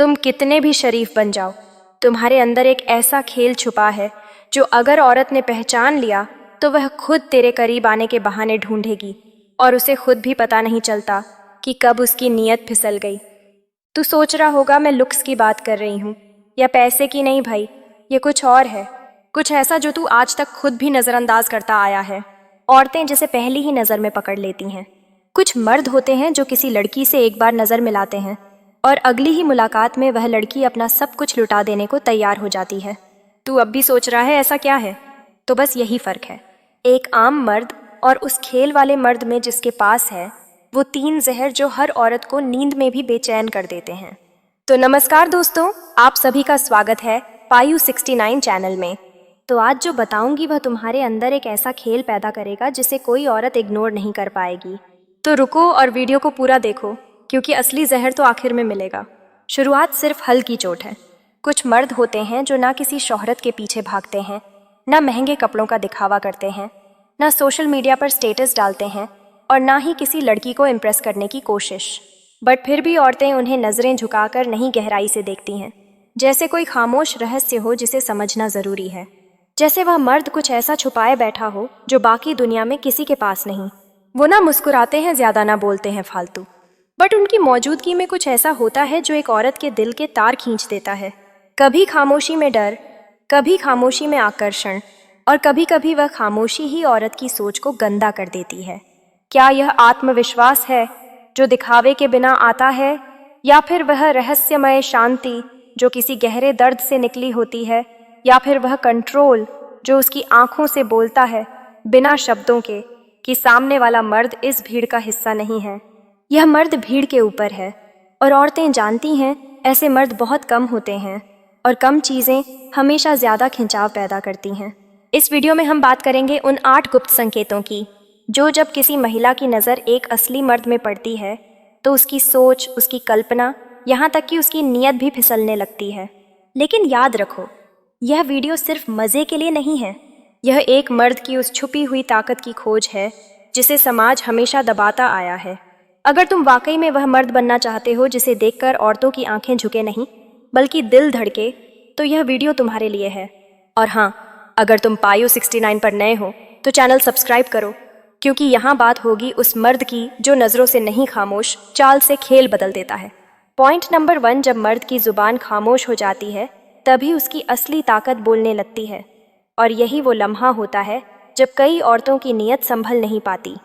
तुम कितने भी शरीफ बन जाओ, तुम्हारे अंदर एक ऐसा खेल छुपा है जो अगर औरत ने पहचान लिया तो वह खुद तेरे करीब आने के बहाने ढूंढेगी और उसे खुद भी पता नहीं चलता कि कब उसकी नीयत फिसल गई। तू सोच रहा होगा मैं लुक्स की बात कर रही हूँ या पैसे की। नहीं भाई, ये कुछ और है, कुछ ऐसा जो तू आज तक खुद भी नज़रअंदाज करता आया है। औरतें जिसे पहली ही नज़र में पकड़ लेती हैं। कुछ मर्द होते हैं जो किसी लड़की से एक बार नज़र मिलाते हैं और अगली ही मुलाकात में वह लड़की अपना सब कुछ लुटा देने को तैयार हो जाती है। तू अब भी सोच रहा है ऐसा क्या है? तो बस यही फ़र्क है एक आम मर्द और उस खेल वाले मर्द में जिसके पास है वो 3 जहर जो हर औरत को नींद में भी बेचैन कर देते हैं। तो नमस्कार दोस्तों, आप सभी का स्वागत है पायु 69 चैनल में। तो आज जो बताऊंगी वह तुम्हारे अंदर एक ऐसा खेल पैदा करेगा जिसे कोई औरत इग्नोर नहीं कर पाएगी। तो रुको और वीडियो को पूरा देखो, क्योंकि असली जहर तो आखिर में मिलेगा। शुरुआत सिर्फ हल्की चोट है। कुछ मर्द होते हैं जो ना किसी शोहरत के पीछे भागते हैं, ना महंगे कपड़ों का दिखावा करते हैं, ना सोशल मीडिया पर स्टेटस डालते हैं और ना ही किसी लड़की को इम्प्रेस करने की कोशिश। बट फिर भी औरतें उन्हें नज़रें झुकाकर नहीं गहराई से देखती हैं, जैसे कोई खामोश रहस्य हो जिसे समझना ज़रूरी है। जैसे वह मर्द कुछ ऐसा छुपाए बैठा हो जो बाकी दुनिया में किसी के पास नहीं। वो ना मुस्कुराते हैं ज़्यादा, ना बोलते हैं फालतू, बट उनकी मौजूदगी में कुछ ऐसा होता है जो एक औरत के दिल के तार खींच देता है। कभी खामोशी में डर, कभी खामोशी में आकर्षण और कभी कभी वह खामोशी ही औरत की सोच को गंदा कर देती है। क्या यह आत्मविश्वास है जो दिखावे के बिना आता है, या फिर वह रहस्यमय शांति जो किसी गहरे दर्द से निकली होती है, या फिर वह कंट्रोल जो उसकी आंखों से बोलता है बिना शब्दों के कि सामने वाला मर्द इस भीड़ का हिस्सा नहीं है। यह मर्द भीड़ के ऊपर है और औरतें जानती हैं ऐसे मर्द बहुत कम होते हैं और कम चीज़ें हमेशा ज़्यादा खिंचाव पैदा करती हैं। इस वीडियो में हम बात करेंगे उन 8 गुप्त संकेतों की जो जब किसी महिला की नज़र एक असली मर्द में पड़ती है तो उसकी सोच, उसकी कल्पना, यहाँ तक कि उसकी नीयत भी फिसलने लगती है। लेकिन याद रखो, यह वीडियो सिर्फ मज़े के लिए नहीं है। यह एक मर्द की उस छुपी हुई ताकत की खोज है जिसे समाज हमेशा दबाता आया है। अगर तुम वाकई में वह मर्द बनना चाहते हो जिसे देखकर औरतों की आंखें झुके नहीं बल्कि दिल धड़के, तो यह वीडियो तुम्हारे लिए है। और हाँ, अगर तुम पायु 69 पर नए हो तो चैनल सब्सक्राइब करो, क्योंकि यहाँ बात होगी उस मर्द की जो नज़रों से नहीं खामोश चाल से खेल बदल देता है। पॉइंट नंबर 1, जब मर्द की ज़ुबान खामोश हो जाती है तभी उसकी असली ताकत बोलने लगती है। और यही वो लम्हा होता है जब कई औरतों की नीयत संभल नहीं पाती।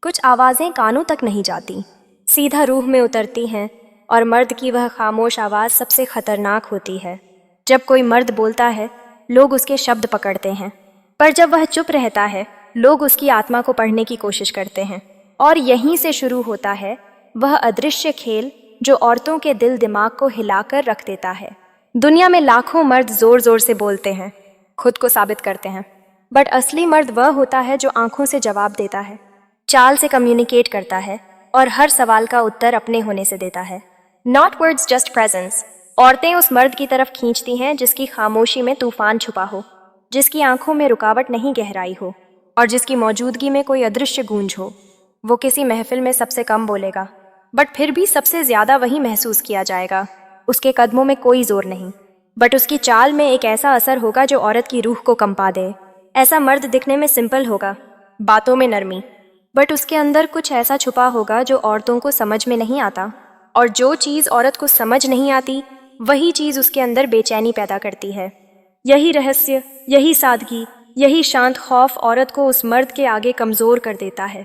कुछ आवाज़ें कानों तक नहीं जाती, सीधा रूह में उतरती हैं, और मर्द की वह खामोश आवाज़ सबसे खतरनाक होती है। जब कोई मर्द बोलता है लोग उसके शब्द पकड़ते हैं, पर जब वह चुप रहता है लोग उसकी आत्मा को पढ़ने की कोशिश करते हैं। और यहीं से शुरू होता है वह अदृश्य खेल जो औरतों के दिल दिमाग को हिलाकर रख देता है। दुनिया में लाखों मर्द जोर जोर से बोलते हैं, खुद को साबित करते हैं, बट असली मर्द वह होता है जो आंखों से जवाब देता है, चाल से कम्युनिकेट करता है और हर सवाल का उत्तर अपने होने से देता है। Not words, just presence. औरतें उस मर्द की तरफ खींचती हैं जिसकी खामोशी में तूफान छुपा हो, जिसकी आंखों में रुकावट नहीं गहराई हो और जिसकी मौजूदगी में कोई अदृश्य गूंज हो। वो किसी महफिल में सबसे कम बोलेगा, बट फिर भी सबसे ज़्यादा वही महसूस किया जाएगा। उसके कदमों में कोई जोर नहीं, बट उसकी चाल में एक ऐसा असर होगा जो औरत की रूह को कंपा दे। ऐसा मर्द दिखने में सिंपल होगा, बातों में नरमी, बट उसके अंदर कुछ ऐसा छुपा होगा जो औरतों को समझ में नहीं आता। और जो चीज़ औरत को समझ नहीं आती वही चीज़ उसके अंदर बेचैनी पैदा करती है। यही रहस्य, यही सादगी, यही शांत खौफ औरत को उस मर्द के आगे कमज़ोर कर देता है।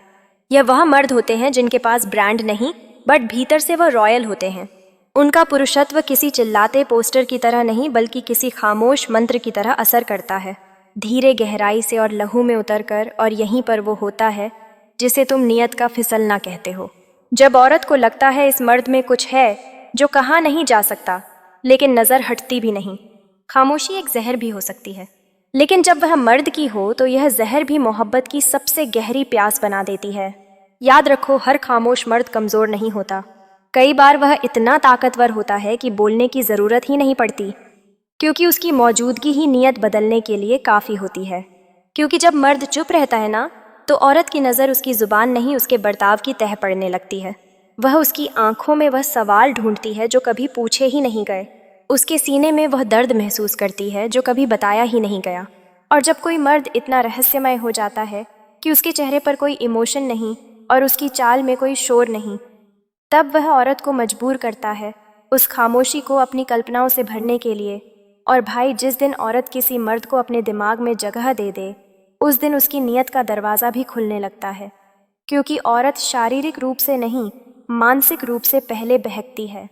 यह वह मर्द होते हैं जिनके पास ब्रांड नहीं, बट भीतर से वह रॉयल होते हैं। उनका पुरुषत्व किसी चिल्लाते पोस्टर की तरह नहीं बल्कि किसी खामोश मंत्र की तरह असर करता है, धीरे गहराई से और लहू में उतरकर। और यहीं पर वो होता है जिसे तुम नियत का फिसलना कहते हो। जब औरत को लगता है इस मर्द में कुछ है जो कहा नहीं जा सकता, लेकिन नज़र हटती भी नहीं। खामोशी एक जहर भी हो सकती है, लेकिन जब वह मर्द की हो तो यह जहर भी मोहब्बत की सबसे गहरी प्यास बना देती है। याद रखो, हर खामोश मर्द कमज़ोर नहीं होता। कई बार वह इतना ताकतवर होता है कि बोलने की ज़रूरत ही नहीं पड़ती, क्योंकि उसकी मौजूदगी ही नियत बदलने के लिए काफ़ी होती है। क्योंकि जब मर्द चुप रहता है ना, तो औरत की नज़र उसकी ज़ुबान नहीं उसके बर्ताव की तह पड़ने लगती है। वह उसकी आंखों में वह सवाल ढूंढती है जो कभी पूछे ही नहीं गए। उसके सीने में वह दर्द महसूस करती है जो कभी बताया ही नहीं गया। और जब कोई मर्द इतना रहस्यमय हो जाता है कि उसके चेहरे पर कोई इमोशन नहीं और उसकी चाल में कोई शोर नहीं, तब वह औरत को मजबूर करता है उस खामोशी को अपनी कल्पनाओं से भरने के लिए। और भाई, जिस दिन औरत किसी मर्द को अपने दिमाग में जगह दे दे, उस दिन उसकी नीयत का दरवाज़ा भी खुलने लगता है, क्योंकि औरत शारीरिक रूप से नहीं, मानसिक रूप से पहले बहकती है।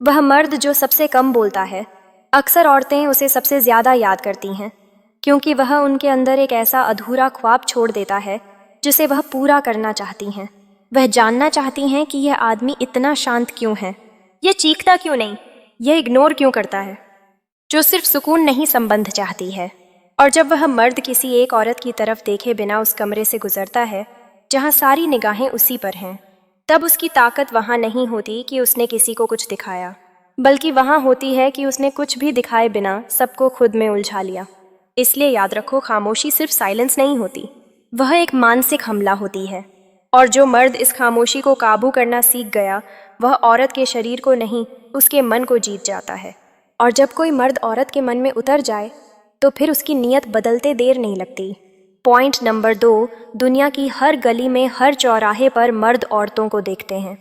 वह मर्द जो सबसे कम बोलता है, अक्सर औरतें उसे सबसे ज़्यादा याद करती हैं, क्योंकि वह उनके अंदर एक ऐसा अधूरा ख्वाब छोड़ देता है जिसे वह पूरा करना चाहती हैं। वह जानना चाहती हैं कि यह आदमी इतना शांत क्यों है, यह चीखता क्यों नहीं, यह इग्नोर क्यों करता है, जो सिर्फ सुकून नहीं संबंध चाहती है। और जब वह मर्द किसी एक औरत की तरफ देखे बिना उस कमरे से गुजरता है जहाँ सारी निगाहें उसी पर हैं, तब उसकी ताकत वहाँ नहीं होती कि उसने किसी को कुछ दिखाया, बल्कि वहाँ होती है कि उसने कुछ भी दिखाए बिना सबको खुद में उलझा लिया। इसलिए याद रखो, खामोशी सिर्फ साइलेंस नहीं होती, वह एक मानसिक हमला होती है। और जो मर्द इस खामोशी को काबू करना सीख गया, वह औरत के शरीर को नहीं, उसके मन को जीत जाता है। और जब कोई मर्द औरत के मन में उतर जाए तो फिर उसकी नीयत बदलते देर नहीं लगती। पॉइंट नंबर 2, दुनिया की हर गली में, हर चौराहे पर मर्द औरतों को देखते हैं।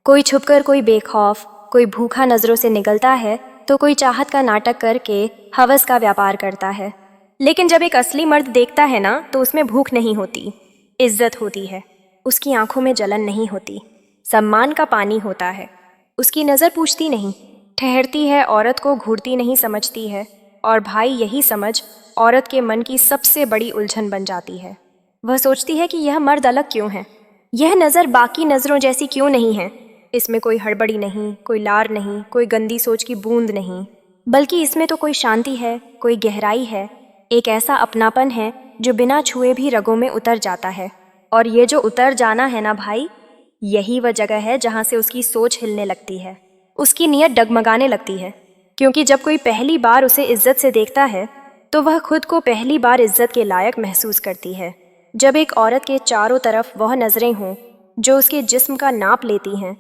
कोई छुपकर, कोई बेखौफ, कोई भूखा नज़रों से निगलता है, तो कोई चाहत का नाटक करके हवस का व्यापार करता है। लेकिन जब एक असली मर्द देखता है ना, तो उसमें भूख नहीं होती, इज्जत होती है। उसकी आंखों में जलन नहीं होती, सम्मान का पानी होता है। उसकी नज़र पूछती नहीं, ठहरती है, औरत को घूरती नहीं, समझती है। और भाई, यही समझ औरत के मन की सबसे बड़ी उलझन बन जाती है। वह सोचती है कि यह मर्द अलग क्यों है, यह नज़र बाकी नज़रों जैसी क्यों नहीं है। इसमें कोई हड़बड़ी नहीं, कोई लार नहीं, कोई गंदी सोच की बूंद नहीं, बल्कि इसमें तो कोई शांति है, कोई गहराई है, एक ऐसा अपनापन है जो बिना छुए भी रगों में उतर जाता है। और ये जो उतर जाना है ना भाई, यही वह जगह है जहाँ से उसकी सोच हिलने लगती है, उसकी नीयत डगमगाने लगती है। क्योंकि जब कोई पहली बार उसे इज्जत से देखता है तो वह खुद को पहली बार इज्जत के लायक महसूस करती है। जब एक औरत के चारों तरफ वह नज़रें हों जो उसके जिस्म का नाप लेती हैं,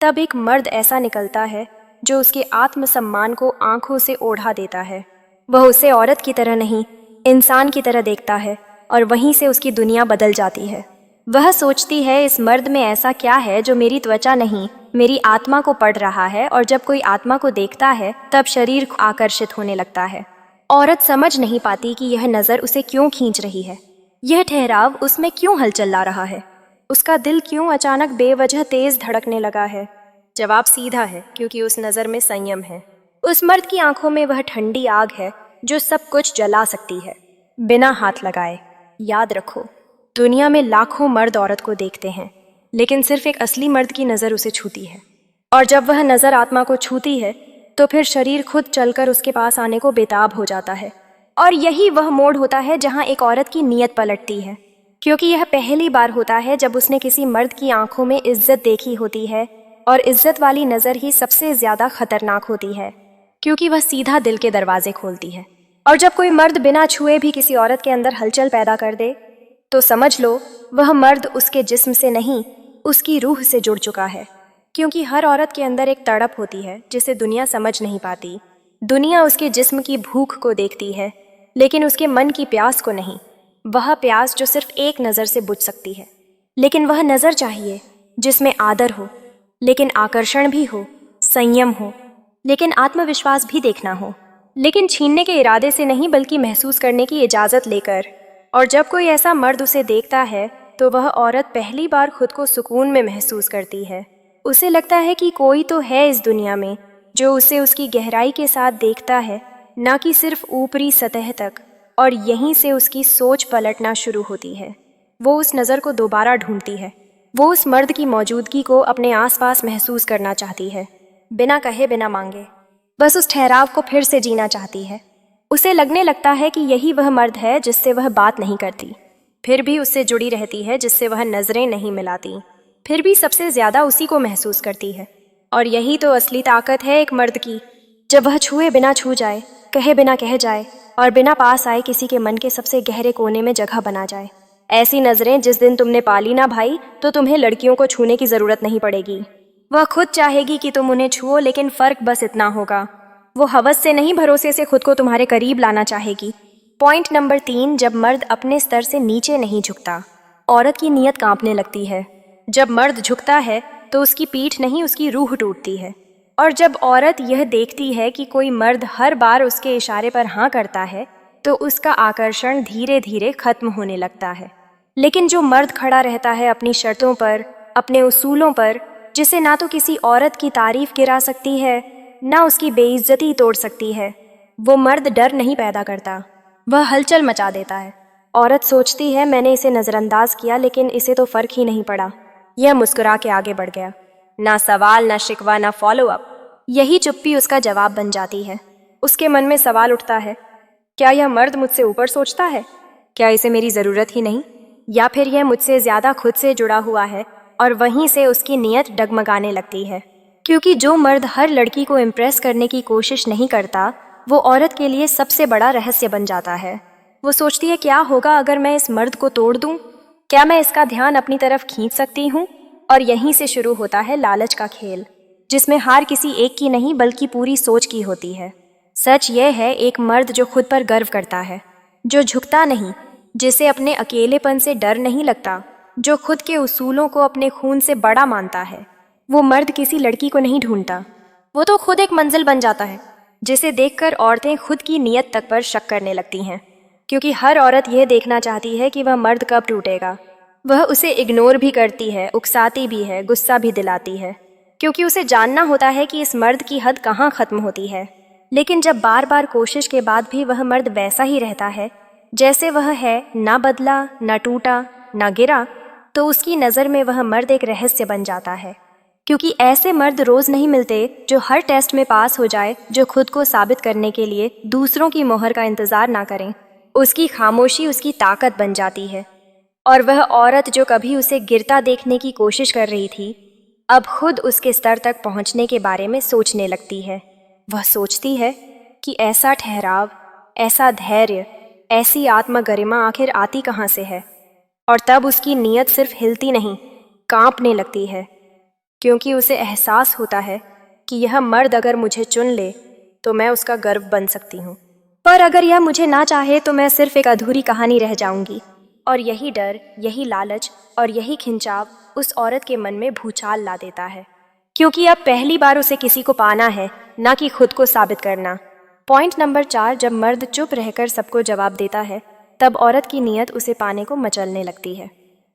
तब एक मर्द ऐसा निकलता है जो उसके आत्मसम्मान को आंखों से ओढ़ा देता है। वह उसे औरत की तरह नहीं, इंसान की तरह देखता है, और वहीं से उसकी दुनिया बदल जाती है। वह सोचती है, इस मर्द में ऐसा क्या है जो मेरी त्वचा नहीं, मेरी आत्मा को पढ़ रहा है। और जब कोई आत्मा को देखता है तब शरीर आकर्षित होने लगता है। औरत समझ नहीं पाती कि यह नज़र उसे क्यों खींच रही है, यह ठहराव उसमें क्यों हलचल ला रहा है, उसका दिल क्यों अचानक बेवजह तेज धड़कने लगा है। जवाब सीधा है, क्योंकि उस नज़र में संयम है। उस मर्द की आंखों में वह ठंडी आग है जो सब कुछ जला सकती है बिना हाथ लगाए। याद रखो, दुनिया में लाखों मर्द औरत को देखते हैं, लेकिन सिर्फ एक असली मर्द की नज़र उसे छूती है। और जब वह नज़र आत्मा को छूती है तो फिर शरीर खुद चलकर उसके पास आने को बेताब हो जाता है। और यही वह मोड़ होता है जहाँ एक औरत की नीयत पलटती है, क्योंकि यह पहली बार होता है जब उसने किसी मर्द की आंखों में इज्जत देखी होती है। और इज्जत वाली नज़र ही सबसे ज़्यादा खतरनाक होती है, क्योंकि वह सीधा दिल के दरवाजे खोलती है। और जब कोई मर्द बिना छुए भी किसी औरत के अंदर हलचल पैदा कर दे, तो समझ लो वह मर्द उसके जिस्म से नहीं, उसकी रूह से जुड़ चुका है। क्योंकि हर औरत के अंदर एक तड़प होती है जिसे दुनिया समझ नहीं पाती। दुनिया उसके जिस्म की भूख को देखती है, लेकिन उसके मन की प्यास को नहीं। वह प्यास जो सिर्फ एक नज़र से बुझ सकती है। लेकिन वह नज़र चाहिए जिसमें आदर हो, लेकिन आकर्षण भी हो, संयम हो, लेकिन आत्मविश्वास भी देखना हो, लेकिन छीनने के इरादे से नहीं, बल्कि महसूस करने की इजाज़त लेकर। और जब कोई ऐसा मर्द उसे देखता है तो वह औरत पहली बार खुद को सुकून में महसूस करती है। उसे लगता है कि कोई तो है इस दुनिया में जो उसे उसकी गहराई के साथ देखता है, ना कि सिर्फ ऊपरी सतह तक। और यहीं से उसकी सोच पलटना शुरू होती है। वो उस नज़र को दोबारा ढूंढती है। वो उस मर्द की मौजूदगी को अपने आसपास महसूस करना चाहती है, बिना कहे, बिना मांगे। बस उस ठहराव को फिर से जीना चाहती है। उसे लगने लगता है कि यही वह मर्द है जिससे वह बात नहीं करती, फिर भी उससे जुड़ी रहती है, जिससे वह नज़रें नहीं मिलाती, फिर भी सबसे ज़्यादा उसी को महसूस करती है। और यही तो असली ताकत है एक मर्द की, जब वह छुए बिना छू जाए, कहे बिना कह जाए, और बिना पास आए किसी के मन के सबसे गहरे कोने में जगह बना जाए। ऐसी नज़रें जिस दिन तुमने पाली ना भाई, तो तुम्हें लड़कियों को छूने की ज़रूरत नहीं पड़ेगी। वह खुद चाहेगी कि तुम उन्हें छुओ, लेकिन फर्क बस इतना होगा, वो हवस से नहीं भरोसे से खुद को तुम्हारे करीब लाना चाहेगी। पॉइंट नंबर 3, जब मर्द अपने स्तर से नीचे नहीं झुकता, औरत की नीयत कांपने लगती है। जब मर्द झुकता है तो उसकी पीठ नहीं, उसकी रूह टूटती है। और जब औरत यह देखती है कि कोई मर्द हर बार उसके इशारे पर हाँ करता है, तो उसका आकर्षण धीरे धीरे खत्म होने लगता है। लेकिन जो मर्द खड़ा रहता है अपनी शर्तों पर, अपने उसूलों पर, जिसे ना तो किसी औरत की तारीफ गिरा सकती है, ना उसकी बेइज्जती तोड़ सकती है, वो मर्द डर नहीं पैदा करता, वह हलचल मचा देता है। औरत सोचती है मैंने इसे नज़रअंदाज किया, लेकिन इसे तो फर्क ही नहीं पड़ा। यह मुस्कुरा के आगे बढ़ गया। ना सवाल, ना शिकवा, ना फॉलो अप। यही चुप्पी उसका जवाब बन जाती है। उसके मन में सवाल उठता है, क्या यह मर्द मुझसे ऊपर सोचता है? क्या इसे मेरी ज़रूरत ही नहीं? या फिर यह मुझसे ज़्यादा खुद से जुड़ा हुआ है? और वहीं से उसकी नीयत डगमगाने लगती है। क्योंकि जो मर्द हर लड़की को इम्प्रेस करने की कोशिश नहीं करता, वो औरत के लिए सबसे बड़ा रहस्य बन जाता है। वो सोचती है, क्या होगा अगर मैं इस मर्द को तोड़ दूं? क्या मैं इसका ध्यान अपनी तरफ खींच सकती हूँ? और यहीं से शुरू होता है लालच का खेल, जिसमें हार किसी एक की नहीं बल्कि पूरी सोच की होती है। सच यह है, एक मर्द जो खुद पर गर्व करता है, जो झुकता नहीं, जिसे अपने अकेलेपन से डर नहीं लगता, जो खुद के उसूलों को अपने खून से बड़ा मानता है, वो मर्द किसी लड़की को नहीं ढूंढता, वो तो खुद एक मंजिल बन जाता है, जिसे देखकर औरतें खुद की नीयत तक पर शक करने लगती हैं। क्योंकि हर औरत यह देखना चाहती है कि वह मर्द कब टूटेगा। वह उसे इग्नोर भी करती है, उकसाती भी है, गुस्सा भी दिलाती है, क्योंकि उसे जानना होता है कि इस मर्द की हद कहाँ ख़त्म होती है। लेकिन जब बार बार कोशिश के बाद भी वह मर्द वैसा ही रहता है जैसे वह है, ना बदला, ना टूटा, ना गिरा, तो उसकी नज़र में वह मर्द एक रहस्य बन जाता है। क्योंकि ऐसे मर्द रोज़ नहीं मिलते जो हर टेस्ट में पास हो जाए, जो खुद को साबित करने के लिए दूसरों की मोहर का इंतज़ार ना करें। उसकी खामोशी उसकी ताकत बन जाती है। और वह औरत जो कभी उसे गिरता देखने की कोशिश कर रही थी, अब खुद उसके स्तर तक पहुंचने के बारे में सोचने लगती है। वह सोचती है कि ऐसा ठहराव, ऐसा धैर्य, ऐसी आत्मगरिमा आखिर आती कहाँ से है। और तब उसकी नीयत सिर्फ हिलती नहीं, कांपने लगती है, क्योंकि उसे एहसास होता है कि यह मर्द अगर मुझे चुन ले तो मैं उसका गर्व बन सकती हूँ, पर अगर यह मुझे ना चाहे तो मैं सिर्फ एक अधूरी कहानी रह जाऊंगी। और यही डर, यही लालच और यही खिंचाव उस औरत के मन में भूचाल ला देता है, क्योंकि अब पहली बार उसे किसी को पाना है, ना कि खुद को साबित करना। पॉइंट नंबर 4, जब मर्द चुप रहकर सबको जवाब देता है, तब औरत की नीयत उसे पाने को मचलने लगती है।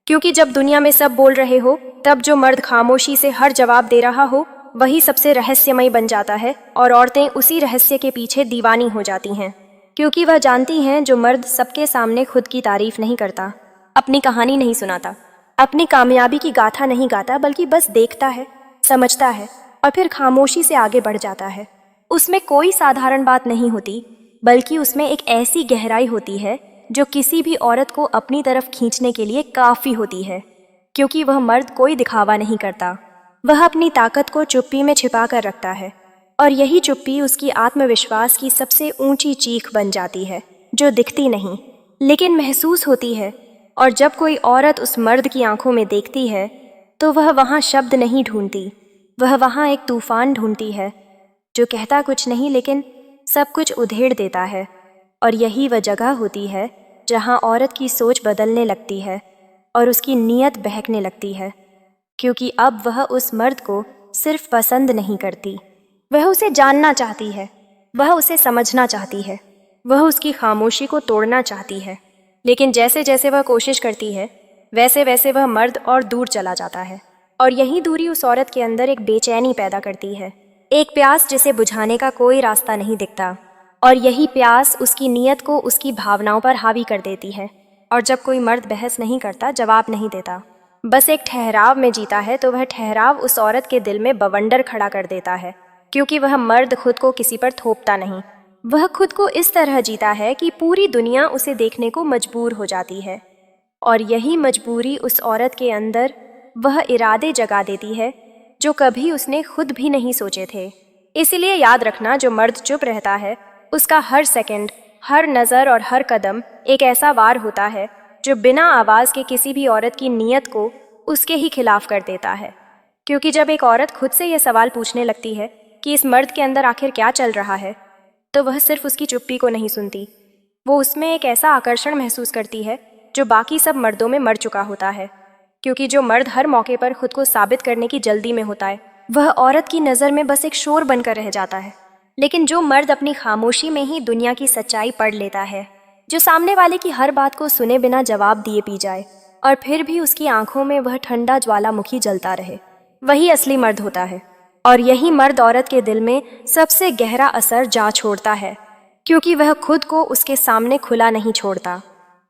क्योंकि जब दुनिया में सब बोल रहे हो, तब जो मर्द खामोशी से हर जवाब दे रहा हो, वही सबसे रहस्यमय बन जाता है, और औरतें उसी रहस्य के पीछे दीवानी हो जाती हैं। क्योंकि वह जानती हैं जो मर्द सबके सामने खुद की तारीफ नहीं करता, अपनी कहानी नहीं सुनाता, अपनी कामयाबी की गाथा नहीं गाता, बल्कि बस देखता है, समझता है और फिर खामोशी से आगे बढ़ जाता है, उसमें कोई साधारण बात नहीं होती, बल्कि उसमें एक ऐसी गहराई होती है जो किसी भी औरत को अपनी तरफ खींचने के लिए काफ़ी होती है। क्योंकि वह मर्द कोई दिखावा नहीं करता, वह अपनी ताकत को चुप्पी में छिपा कर रखता है, और यही चुप्पी उसकी आत्मविश्वास की सबसे ऊंची चीख बन जाती है, जो दिखती नहीं लेकिन महसूस होती है। और जब कोई औरत उस मर्द की आंखों में देखती है, तो वह वहाँ शब्द नहीं ढूंढती, वह वहाँ एक तूफान ढूंढती है, जो कहता कुछ नहीं लेकिन सब कुछ उधेड़ देता है। और यही वह जगह होती है जहाँ औरत की सोच बदलने लगती है और उसकी नीयत बहकने लगती है। क्योंकि अब वह उस मर्द को सिर्फ पसंद नहीं करती, वह उसे जानना चाहती है, वह उसे समझना चाहती है, वह उसकी खामोशी को तोड़ना चाहती है। लेकिन जैसे जैसे वह कोशिश करती है, वैसे वैसे वह मर्द और दूर चला जाता है। और यही दूरी उस औरत के अंदर एक बेचैनी पैदा करती है, एक प्यास जिसे बुझाने का कोई रास्ता नहीं दिखता। और यही प्यास उसकी नीयत को उसकी भावनाओं पर हावी कर देती है। और जब कोई मर्द बहस नहीं करता, जवाब नहीं देता, बस एक ठहराव में जीता है, तो वह ठहराव उस औरत के दिल में बवंडर खड़ा कर देता है। क्योंकि वह मर्द खुद को किसी पर थोपता नहीं, वह खुद को इस तरह जीता है कि पूरी दुनिया उसे देखने को मजबूर हो जाती है। और यही मजबूरी उस औरत के अंदर वह इरादे जगा देती है जो कभी उसने खुद भी नहीं सोचे थे। इसलिए याद रखना, जो मर्द चुप रहता है, उसका हर सेकंड, हर नज़र और हर कदम एक ऐसा वार होता है जो बिना आवाज़ के किसी भी औरत की नीयत को उसके ही खिलाफ कर देता है। क्योंकि जब एक औरत खुद से ये सवाल पूछने लगती है कि इस मर्द के अंदर आखिर क्या चल रहा है, तो वह सिर्फ उसकी चुप्पी को नहीं सुनती, वो उसमें एक ऐसा आकर्षण महसूस करती है जो बाकी सब मर्दों में मर चुका होता है। क्योंकि जो मर्द हर मौके पर खुद को साबित करने की जल्दी में होता है, वह औरत की नज़र में बस एक शोर बनकर रह जाता है। लेकिन जो मर्द अपनी खामोशी में ही दुनिया की सच्चाई पढ़ लेता है, जो सामने वाले की हर बात को सुने बिना जवाब दिए पी जाए और फिर भी उसकी आंखों में वह ठंडा ज्वालामुखी जलता रहे, वही असली मर्द होता है। और यही मर्द औरत के दिल में सबसे गहरा असर जा छोड़ता है, क्योंकि वह खुद को उसके सामने खुला नहीं छोड़ता।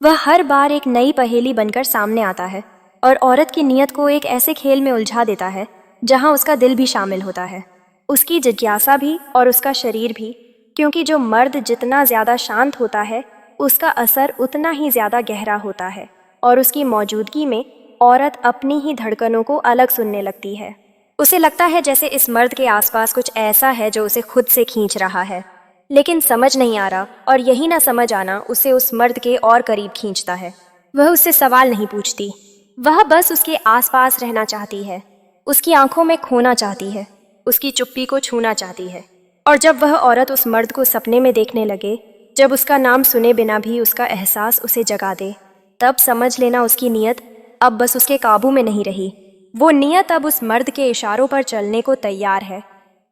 वह हर बार एक नई पहेली बनकर सामने आता है और औरत की नीयत को एक ऐसे खेल में उलझा देता है जहां उसका दिल भी शामिल होता है, उसकी जिज्ञासा भी और उसका शरीर भी। क्योंकि जो मर्द जितना ज़्यादा शांत होता है, उसका असर उतना ही ज़्यादा गहरा होता है और उसकी मौजूदगी में औरत अपनी ही धड़कनों को अलग सुनने लगती है। उसे लगता है जैसे इस मर्द के आसपास कुछ ऐसा है जो उसे खुद से खींच रहा है, लेकिन समझ नहीं आ रहा, और यही ना समझ आना उसे उस मर्द के और करीब खींचता है। वह उससे सवाल नहीं पूछती, वह बस उसके आसपास रहना चाहती है, उसकी आंखों में खोना चाहती है, उसकी चुप्पी को छूना चाहती है। और जब वह औरत उस मर्द को सपने में देखने लगे, जब उसका नाम सुने बिना भी उसका एहसास उसे जगा दे, तब समझ लेना उसकी नीयत अब बस उसके काबू में नहीं रही। वो नीयत अब उस मर्द के इशारों पर चलने को तैयार है।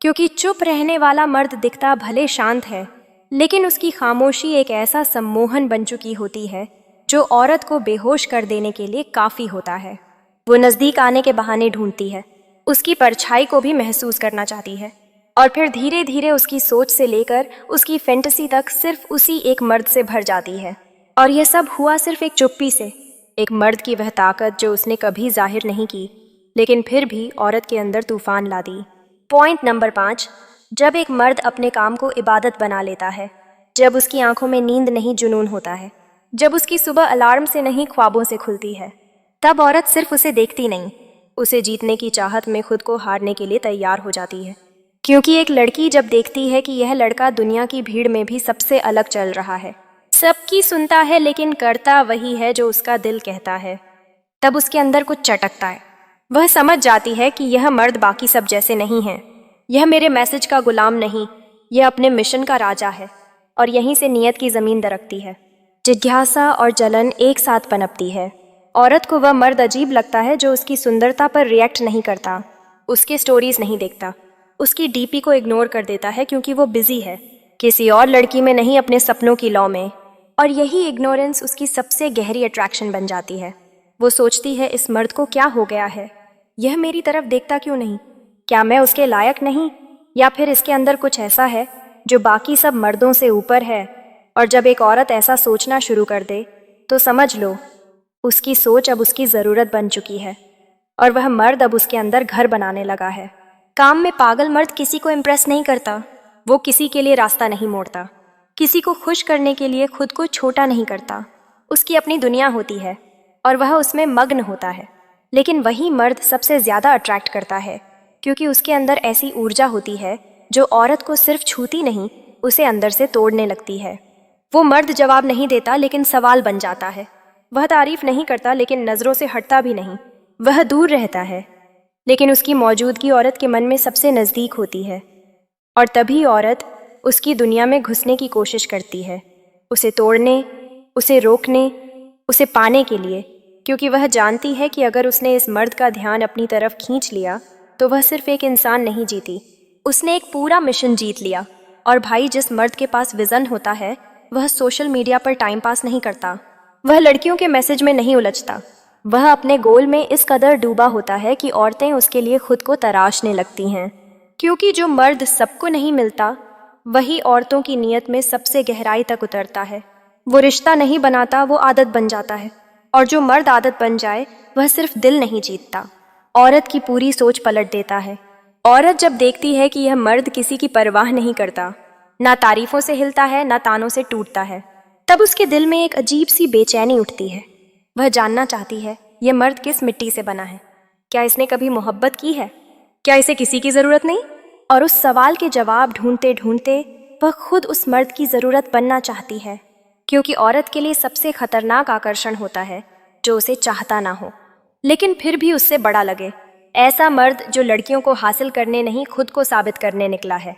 क्योंकि चुप रहने वाला मर्द दिखता भले शांत है, लेकिन उसकी खामोशी एक ऐसा सम्मोहन बन चुकी होती है जो औरत को बेहोश कर देने के लिए काफ़ी होता है। वो नज़दीक आने के बहाने ढूंढती है, उसकी परछाई को भी महसूस करना चाहती है, और फिर धीरे धीरे उसकी सोच से लेकर उसकी फैंटेसी तक सिर्फ उसी एक मर्द से भर जाती है। और यह सब हुआ सिर्फ एक चुप्पी से, एक मर्द की वह ताकत जो उसने कभी जाहिर नहीं की, लेकिन फिर भी औरत के अंदर तूफान ला दी। पॉइंट नंबर 5, जब एक मर्द अपने काम को इबादत बना लेता है, जब उसकी आंखों में नींद नहीं जुनून होता है, जब उसकी सुबह अलार्म से नहीं ख्वाबों से खुलती है, तब औरत सिर्फ उसे देखती नहीं, उसे जीतने की चाहत में खुद को हारने के लिए तैयार हो जाती है। क्योंकि एक लड़की जब देखती है कि यह लड़का दुनिया की भीड़ में भी सबसे अलग चल रहा है, सबकी सुनता है लेकिन करता वही है जो उसका दिल कहता है, तब उसके अंदर कुछ चटकता है। वह समझ जाती है कि यह मर्द बाकी सब जैसे नहीं है, यह मेरे मैसेज का गुलाम नहीं, यह अपने मिशन का राजा है। और यहीं से नियत की ज़मीन दरकती है। जिज्ञासा और जलन एक साथ पनपती है। औरत को वह मर्द अजीब लगता है जो उसकी सुंदरता पर रिएक्ट नहीं करता, उसके स्टोरीज नहीं देखता, उसकी डीपी को इग्नोर कर देता है क्योंकि वो बिजी है किसी और लड़की में नहीं, अपने सपनों की लौ में। और यही इग्नोरेंस उसकी सबसे गहरी अट्रैक्शन बन जाती है। वो सोचती है, इस मर्द को क्या हो गया है, यह मेरी तरफ देखता क्यों नहीं, क्या मैं उसके लायक नहीं, या फिर इसके अंदर कुछ ऐसा है जो बाकी सब मर्दों से ऊपर है। और जब एक औरत ऐसा सोचना शुरू कर दे तो समझ लो उसकी सोच अब उसकी ज़रूरत बन चुकी है, और वह मर्द अब उसके अंदर घर बनाने लगा है। काम में पागल मर्द किसी को इम्प्रेस नहीं करता, वो किसी के लिए रास्ता नहीं मोड़ता, किसी को खुश करने के लिए खुद को छोटा नहीं करता। उसकी अपनी दुनिया होती है और वह उसमें मग्न होता है। लेकिन वही मर्द सबसे ज़्यादा अट्रैक्ट करता है, क्योंकि उसके अंदर ऐसी ऊर्जा होती है जो औरत को सिर्फ छूती नहीं, उसे अंदर से तोड़ने लगती है। वो मर्द जवाब नहीं देता लेकिन सवाल बन जाता है। वह तारीफ नहीं करता लेकिन नज़रों से हटता भी नहीं। वह दूर रहता है लेकिन उसकी मौजूदगी औरत के मन में सबसे नज़दीक होती है। और तभी औरत उसकी दुनिया में घुसने की कोशिश करती है, उसे तोड़ने, उसे रोकने, उसे पाने के लिए। क्योंकि वह जानती है कि अगर उसने इस मर्द का ध्यान अपनी तरफ खींच लिया तो वह सिर्फ एक इंसान नहीं जीती, उसने एक पूरा मिशन जीत लिया। और भाई, जिस मर्द के पास विज़न होता है वह सोशल मीडिया पर टाइम पास नहीं करता, वह लड़कियों के मैसेज में नहीं उलझता, वह अपने गोल में इस कदर डूबा होता है कि औरतें उसके लिए खुद को तराशने लगती हैं। क्योंकि जो मर्द सबको नहीं मिलता वही औरतों की नीयत में सबसे गहराई तक उतरता है। वो रिश्ता नहीं बनाता, वो आदत बन जाता है। और जो मर्द आदत बन जाए वह सिर्फ दिल नहीं जीतता, औरत की पूरी सोच पलट देता है। औरत जब देखती है कि यह मर्द किसी की परवाह नहीं करता, ना तारीफों से हिलता है ना तानों से टूटता है, तब उसके दिल में एक अजीब सी बेचैनी उठती है। वह जानना चाहती है यह मर्द किस मिट्टी से बना है, क्या इसने कभी मोहब्बत की है, क्या इसे किसी की ज़रूरत नहीं। और उस सवाल के जवाब ढूंढते ढूंढते वह खुद उस मर्द की ज़रूरत बनना चाहती है। क्योंकि औरत के लिए सबसे खतरनाक आकर्षण होता है जो उसे चाहता ना हो लेकिन फिर भी उससे बड़ा लगे। ऐसा मर्द जो लड़कियों को हासिल करने नहीं खुद को साबित करने निकला है,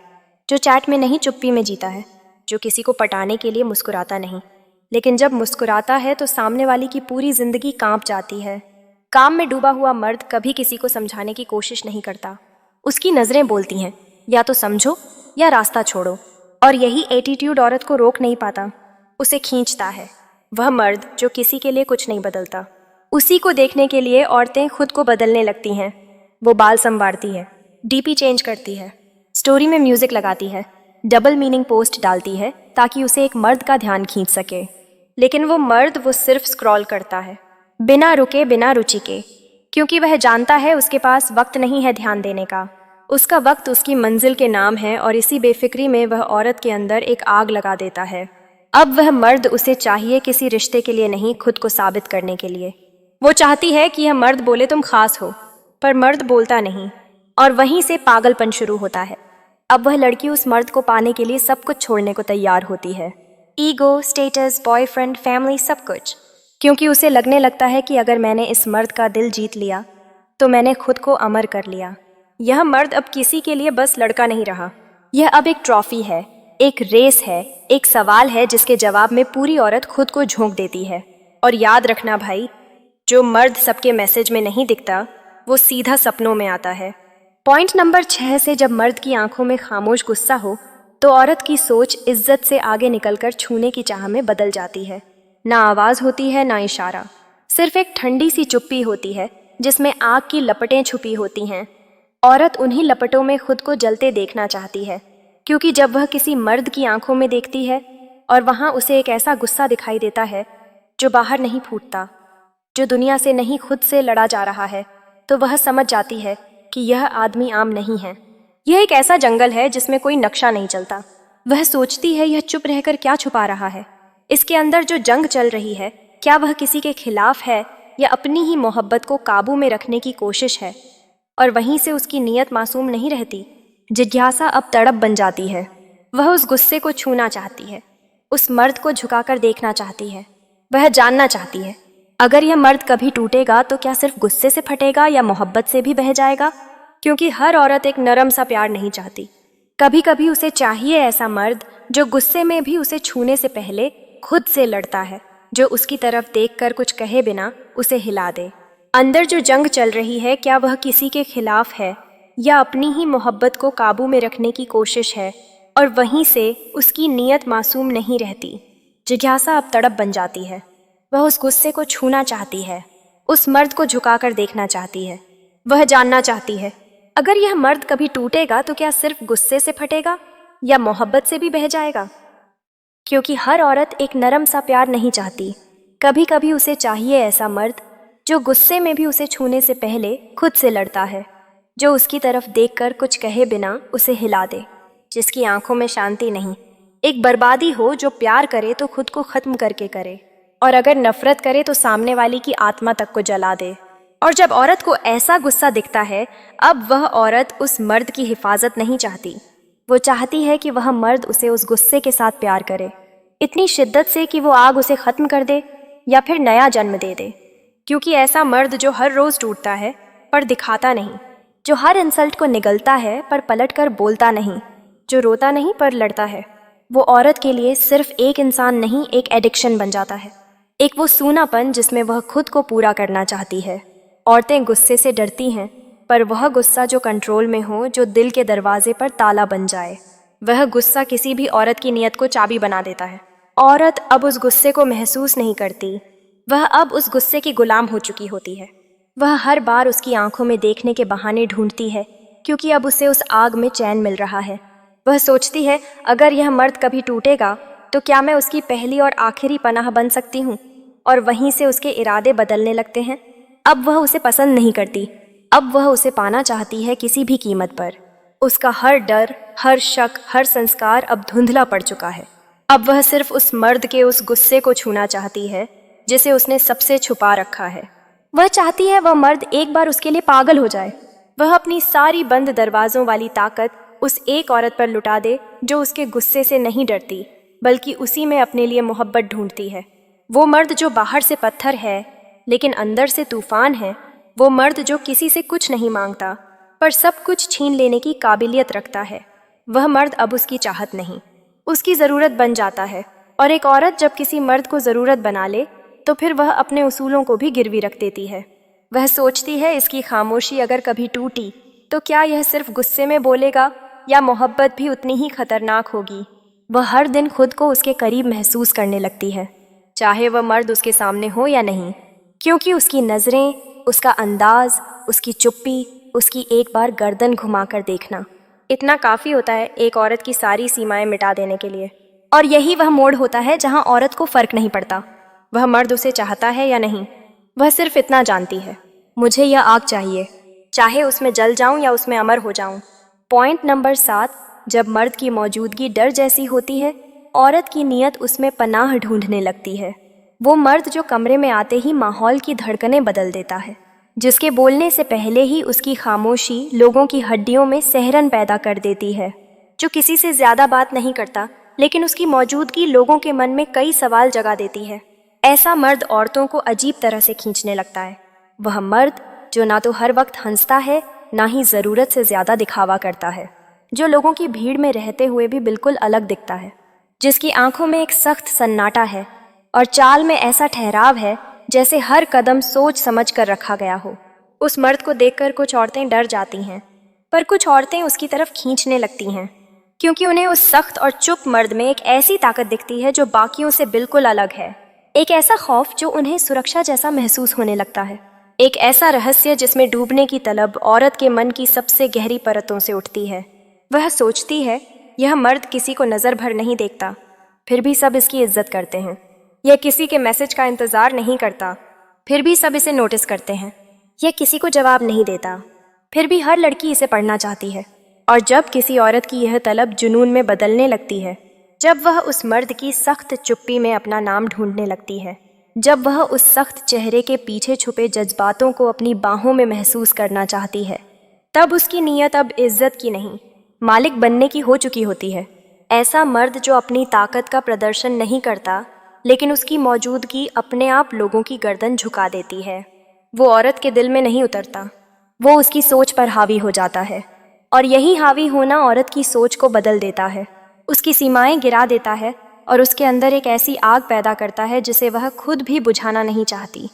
जो चैट में नहीं चुप्पी में जीता है, जो किसी को पटाने के लिए मुस्कुराता नहीं, लेकिन जब मुस्कुराता है तो सामने वाली की पूरी जिंदगी कांप जाती है। काम में डूबा हुआ मर्द कभी किसी को समझाने की कोशिश नहीं करता। उसकी नज़रें बोलती हैं, या तो समझो या रास्ता छोड़ो, और यही एटीट्यूड औरत को रोक नहीं पाता, उसे खींचता है। वह मर्द जो किसी के लिए कुछ नहीं बदलता, उसी को देखने के लिए औरतें खुद को बदलने लगती हैं। वो बाल संवारती है, डीपी चेंज करती है, स्टोरी में म्यूजिक लगाती है, डबल मीनिंग पोस्ट डालती है ताकि उसे एक मर्द का ध्यान खींच सके। लेकिन वो मर्द वो सिर्फ स्क्रॉल करता है, बिना रुके बिना रुचि के, क्योंकि वह जानता है उसके पास वक्त नहीं है ध्यान देने का। उसका वक्त उसकी मंजिल के नाम है और इसी बेफिक्री में वह औरत के अंदर एक आग लगा देता है। अब वह मर्द उसे चाहिए किसी रिश्ते के लिए नहीं, खुद को साबित करने के लिए। वो चाहती है कि यह मर्द बोले तुम खास हो, पर मर्द बोलता नहीं, और वहीं से पागलपन शुरू होता है। अब वह लड़की उस मर्द को पाने के लिए सब कुछ छोड़ने को तैयार होती है, ईगो, स्टेटस, बॉयफ्रेंड, फैमिली, सब कुछ, क्योंकि उसे लगने लगता है कि अगर मैंने इस मर्द का दिल जीत लिया तो मैंने खुद को अमर कर लिया। यह मर्द अब किसी के लिए बस लड़का नहीं रहा, यह अब एक ट्रॉफी है, एक रेस है, एक सवाल है जिसके जवाब में पूरी औरत खुद को झोंक देती है। और याद रखना भाई, जो मर्द सबके मैसेज में नहीं दिखता वो सीधा सपनों में आता है। पॉइंट नंबर 6 से जब मर्द की आंखों में खामोश गुस्सा हो तो औरत की सोच इज्जत से आगे निकलकर छूने की चाह में बदल जाती है। ना आवाज होती है ना इशारा, सिर्फ एक ठंडी सी चुप्पी होती है जिसमें आग की लपटें छुपी होती हैं। औरत उन्हीं लपटों में खुद को जलते देखना चाहती है, क्योंकि जब वह किसी मर्द की आंखों में देखती है और वहां उसे एक ऐसा गुस्सा दिखाई देता है जो बाहर नहीं फूटता, जो दुनिया से नहीं खुद से लड़ा जा रहा है, तो वह समझ जाती है कि यह आदमी आम नहीं है। यह एक ऐसा जंगल है जिसमें कोई नक्शा नहीं चलता। वह सोचती है यह चुप रहकर क्या छुपा रहा है, इसके अंदर जो जंग चल रही है क्या वह किसी के खिलाफ है या अपनी ही मोहब्बत को काबू में रखने की कोशिश है। और वहीं से उसकी नीयत मासूम नहीं रहती। जिज्ञासा अब तड़प बन जाती है। वह उस गुस्से को छूना चाहती है, उस मर्द को झुकाकर देखना चाहती है। वह जानना चाहती है अगर यह मर्द कभी टूटेगा तो क्या सिर्फ गुस्से से फटेगा या मोहब्बत से भी बह जाएगा, क्योंकि हर औरत एक नरम सा प्यार नहीं चाहती। कभी कभी उसे चाहिए ऐसा मर्द जो गुस्से में भी उसे छूने से पहले खुद से लड़ता है, जो उसकी तरफ देखकर कुछ कहे बिना उसे हिला दे। अंदर जो जंग चल रही है क्या वह किसी के खिलाफ है या अपनी ही मोहब्बत को काबू में रखने की कोशिश है, और वहीं से उसकी नीयत मासूम नहीं रहती। जिज्ञासा अब तड़प बन जाती है। वह उस गुस्से को छूना चाहती है, उस मर्द को झुकाकर देखना चाहती है। वह जानना चाहती है अगर यह मर्द कभी टूटेगा तो क्या सिर्फ गुस्से से फटेगा या मोहब्बत से भी बह जाएगा, क्योंकि हर औरत एक नरम सा प्यार नहीं चाहती। कभी कभी उसे चाहिए ऐसा मर्द जो गुस्से में भी उसे छूने से पहले खुद से लड़ता है, जो उसकी तरफ देखकर कुछ कहे बिना उसे हिला दे, जिसकी आंखों में शांति नहीं, एक बर्बादी हो, जो प्यार करे तो खुद को खत्म करके करे, और अगर नफरत करे तो सामने वाली की आत्मा तक को जला दे। और जब औरत को ऐसा गुस्सा दिखता है, अब वह औरत उस मर्द की हिफाजत नहीं चाहती। वो चाहती है कि वह मर्द उसे उस गुस्से के साथ प्यार करे, इतनी शिद्दत से कि वो आग उसे खत्म कर दे या फिर नया जन्म दे दे। क्योंकि ऐसा मर्द जो हर रोज टूटता है पर दिखाता नहीं, जो हर इंसल्ट को निगलता है पर पलटकर बोलता नहीं, जो रोता नहीं पर लड़ता है, वो औरत के लिए सिर्फ एक इंसान नहीं, एक एडिक्शन बन जाता है। एक वो सूनापन जिसमें वह खुद को पूरा करना चाहती है। औरतें गुस्से से डरती हैं, पर वह गुस्सा जो कंट्रोल में हो, जो दिल के दरवाजे पर ताला बन जाए, वह गुस्सा किसी भी औरत की नीयत को चाबी बना देता है। औरत अब उस गुस्से को महसूस नहीं करती, वह अब उस गुस्से की गुलाम हो चुकी होती है। वह हर बार उसकी आंखों में देखने के बहाने ढूंढती है, क्योंकि अब उसे उस आग में चैन मिल रहा है। वह सोचती है अगर यह मर्द कभी टूटेगा तो क्या मैं उसकी पहली और आखिरी पनाह बन सकती हूँ, और वहीं से उसके इरादे बदलने लगते हैं। अब वह उसे पसंद नहीं करती, अब वह उसे पाना चाहती है किसी भी कीमत पर। उसका हर डर, हर शक, हर संस्कार अब धुंधला पड़ चुका है। अब वह सिर्फ उस मर्द के उस गुस्से को छूना चाहती है जिसे उसने सबसे छुपा रखा है। वह चाहती है वह मर्द एक बार उसके लिए पागल हो जाए। वह अपनी सारी बंद दरवाजों वाली ताकत उस एक औरत पर लुटा दे जो उसके गुस्से से नहीं डरती, बल्कि उसी में अपने लिए मोहब्बत ढूंढती है। वो मर्द जो बाहर से पत्थर है लेकिन अंदर से तूफान है, वो मर्द जो किसी से कुछ नहीं मांगता पर सब कुछ छीन लेने की काबिलियत रखता है, वह मर्द अब उसकी चाहत नहीं, उसकी ज़रूरत बन जाता है। और एक औरत जब किसी मर्द को ज़रूरत बना ले तो फिर वह अपने उसूलों को भी गिरवी रख देती है। वह सोचती है इसकी खामोशी अगर कभी टूटी तो क्या यह सिर्फ गुस्से में बोलेगा या मोहब्बत भी उतनी ही खतरनाक होगी। वह हर दिन खुद को उसके करीब महसूस करने लगती है, चाहे वह मर्द उसके सामने हो या नहीं, क्योंकि उसकी नज़रें, उसका अंदाज, उसकी चुप्पी, उसकी एक बार गर्दन घुमाकर देखना, इतना काफ़ी होता है एक औरत की सारी सीमाएं मिटा देने के लिए। और यही वह मोड़ होता है जहां औरत को फ़र्क नहीं पड़ता वह मर्द उसे चाहता है या नहीं। वह सिर्फ इतना जानती है, मुझे यह आग चाहिए, चाहे उसमें जल जाऊं या उसमें अमर हो जाऊं। पॉइंट नंबर 7, जब मर्द की मौजूदगी डर जैसी होती है, औरत की नीयत उसमें पनाह ढूंढने लगती है। वो मर्द जो कमरे में आते ही माहौल की धड़कनें बदल देता है, जिसके बोलने से पहले ही उसकी खामोशी लोगों की हड्डियों में सहरन पैदा कर देती है, जो किसी से ज़्यादा बात नहीं करता लेकिन उसकी मौजूदगी लोगों के मन में कई सवाल जगा देती है। ऐसा मर्द औरतों को अजीब तरह से खींचने लगता है। वह मर्द जो ना तो हर वक्त हंसता है, ना ही ज़रूरत से ज़्यादा दिखावा करता है, जो लोगों की भीड़ में रहते हुए भी बिल्कुल अलग दिखता है, जिसकी आंखों में एक सख्त सन्नाटा है और चाल में ऐसा ठहराव है जैसे हर कदम सोच समझ कर रखा गया हो। उस मर्द को देखकर कुछ औरतें डर जाती हैं, पर कुछ औरतें उसकी तरफ खींचने लगती हैं, क्योंकि उन्हें उस सख्त और चुप मर्द में एक ऐसी ताकत दिखती है जो बाकियों से बिल्कुल अलग है। एक ऐसा खौफ जो उन्हें सुरक्षा जैसा महसूस होने लगता है। एक ऐसा रहस्य जिसमें डूबने की तलब औरत के मन की सबसे गहरी परतों से उठती है। वह सोचती है, यह मर्द किसी को नज़र भर नहीं देखता, फिर भी सब इसकी इज्जत करते हैं। यह किसी के मैसेज का इंतज़ार नहीं करता, फिर भी सब इसे नोटिस करते हैं। यह किसी को जवाब नहीं देता, फिर भी हर लड़की इसे पढ़ना चाहती है। और जब किसी औरत की यह तलब जुनून में बदलने लगती है, जब वह उस मर्द की सख्त चुप्पी में अपना नाम ढूंढने लगती है, जब वह उस सख्त चेहरे के पीछे छुपे जज्बातों को अपनी बाहों में महसूस करना चाहती है, तब उसकी नीयत अब इज्जत की नहीं, मालिक बनने की हो चुकी होती है। ऐसा मर्द जो अपनी ताकत का प्रदर्शन नहीं करता, लेकिन उसकी मौजूदगी अपने आप लोगों की गर्दन झुका देती है, वो औरत के दिल में नहीं उतरता, वो उसकी सोच पर हावी हो जाता है। और यही हावी होना औरत की सोच को बदल देता है, उसकी सीमाएं गिरा देता है और उसके अंदर एक ऐसी आग पैदा करता है जिसे वह खुद भी बुझाना नहीं चाहती।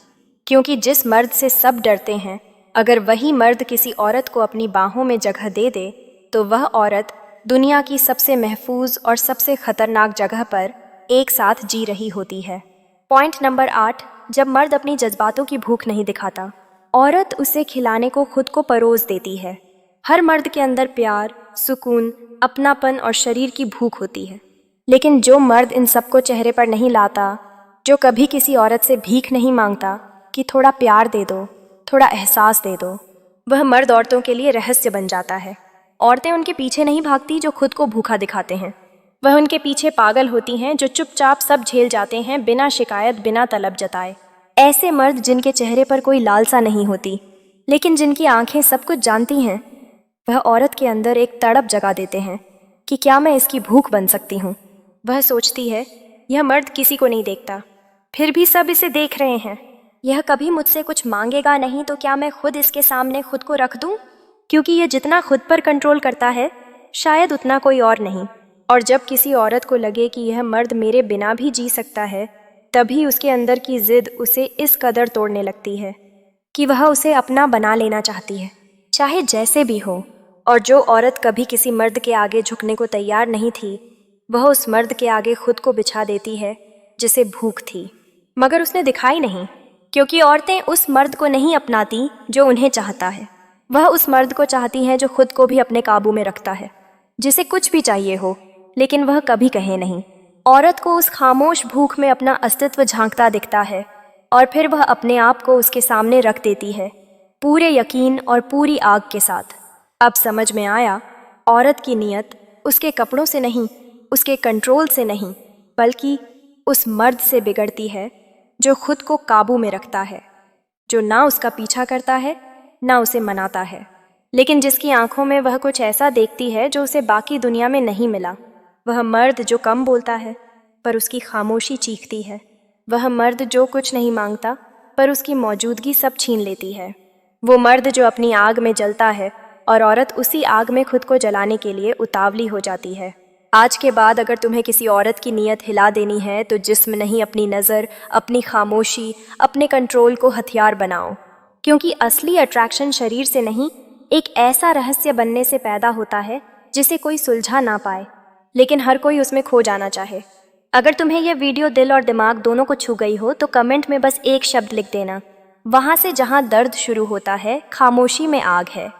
क्योंकि जिस मर्द से सब डरते हैं, अगर वही मर्द किसी औरत को अपनी बाहों में जगह दे दे तो वह औरत दुनिया की सबसे महफूज और सबसे खतरनाक जगह पर एक साथ जी रही होती है। पॉइंट नंबर 8, जब मर्द अपनी जज्बातों की भूख नहीं दिखाता, औरत उसे खिलाने को खुद को परोस देती है। हर मर्द के अंदर प्यार, सुकून, अपनापन और शरीर की भूख होती है, लेकिन जो मर्द इन सबको चेहरे पर नहीं लाता, जो कभी किसी औरत से भीख नहीं मांगता कि थोड़ा प्यार दे दो, थोड़ा एहसास दे दो, वह मर्द औरतों के लिए रहस्य बन जाता है। औरतें उनके पीछे नहीं भागती जो खुद को भूखा दिखाते हैं, वह उनके पीछे पागल होती हैं जो चुपचाप सब झेल जाते हैं बिना शिकायत, बिना तलब जताए। ऐसे मर्द जिनके चेहरे पर कोई लालसा नहीं होती, लेकिन जिनकी आंखें सब कुछ जानती हैं, वह औरत के अंदर एक तड़प जगा देते हैं कि क्या मैं इसकी भूख बन सकती हूँ। वह सोचती है, यह मर्द किसी को नहीं देखता, फिर भी सब इसे देख रहे हैं, यह कभी मुझसे कुछ मांगेगा नहीं, तो क्या मैं खुद इसके सामने खुद को रख दूँ, क्योंकि यह जितना खुद पर कंट्रोल करता है शायद उतना कोई और नहीं। और जब किसी औरत को लगे कि यह मर्द मेरे बिना भी जी सकता है, तभी उसके अंदर की जिद उसे इस कदर तोड़ने लगती है कि वह उसे अपना बना लेना चाहती है, चाहे जैसे भी हो। और जो औरत कभी किसी मर्द के आगे झुकने को तैयार नहीं थी, वह उस मर्द के आगे खुद को बिछा देती है जिसे भूख थी, मगर उसने दिखाई नहीं, क्योंकि औरतें उस मर्द को नहीं अपनाती जो उन्हें चाहता है। वह उस मर्द को चाहती हैं जो खुद को भी अपने काबू में रखता है, जिसे कुछ भी चाहिए हो लेकिन वह कभी कहे नहीं। औरत को उस खामोश भूख में अपना अस्तित्व झांकता दिखता है और फिर वह अपने आप को उसके सामने रख देती है, पूरे यकीन और पूरी आग के साथ। अब समझ में आया, औरत की नीयत उसके कपड़ों से नहीं, उसके कंट्रोल से नहीं, बल्कि उस मर्द से बिगड़ती है जो खुद को काबू में रखता है, जो ना उसका पीछा करता है ना उसे मनाता है, लेकिन जिसकी आंखों में वह कुछ ऐसा देखती है जो उसे बाकी दुनिया में नहीं मिला। वह मर्द जो कम बोलता है पर उसकी खामोशी चीखती है। वह मर्द जो कुछ नहीं मांगता पर उसकी मौजूदगी सब छीन लेती है। वो मर्द जो अपनी आग में जलता है और औरत उसी आग में खुद को जलाने के लिए उतावली हो जाती है। आज के बाद अगर तुम्हें किसी औरत की नीयत हिला देनी है तो जिस्म नहीं, अपनी नज़र, अपनी खामोशी, अपने कंट्रोल को हथियार बनाओ, क्योंकि असली अट्रैक्शन शरीर से नहीं, एक ऐसा रहस्य बनने से पैदा होता है जिसे कोई सुलझा ना पाए, लेकिन हर कोई उसमें खो जाना चाहे। अगर तुम्हें यह वीडियो दिल और दिमाग दोनों को छू गई हो तो कमेंट में बस एक शब्द लिख देना, वहाँ से जहाँ दर्द शुरू होता है खामोशी में आग है।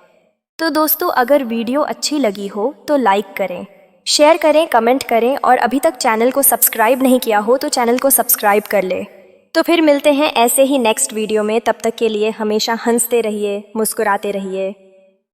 तो दोस्तों, अगर वीडियो अच्छी लगी हो तो लाइक करें, शेयर करें, कमेंट करें और अभी तक चैनल को सब्सक्राइब नहीं किया हो तो चैनल को सब्सक्राइब कर ले। तो फिर मिलते हैं ऐसे ही नेक्स्ट वीडियो में। तब तक के लिए हमेशा हंसते रहिए, मुस्कुराते रहिए।